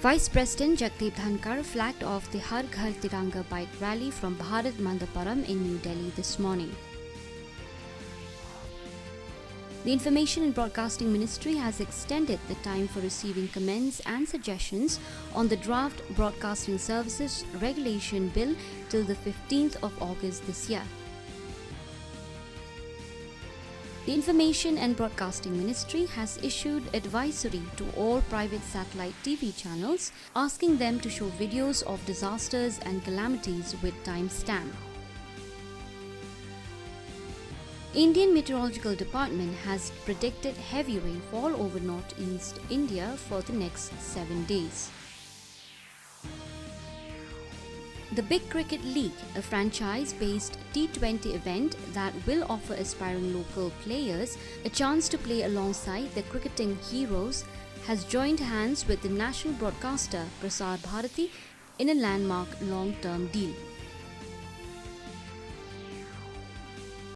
Vice President Jagdeep Dhankar flagged off the Har Ghar Tiranga bike rally from Bharat Mandaparam in New Delhi this morning. The Information and Broadcasting Ministry has extended the time for receiving comments and suggestions on the draft Broadcasting Services Regulation Bill till the 15th of August this year. The Information and Broadcasting Ministry has issued advisory to all private satellite TV channels, asking them to show videos of disasters and calamities with timestamp. Indian Meteorological Department has predicted heavy rainfall over northeast India for the next 7 days. The Big Cricket League, a franchise-based T20 event that will offer aspiring local players a chance to play alongside their cricketing heroes, has joined hands with the national broadcaster Prasar Bharati in a landmark long-term deal.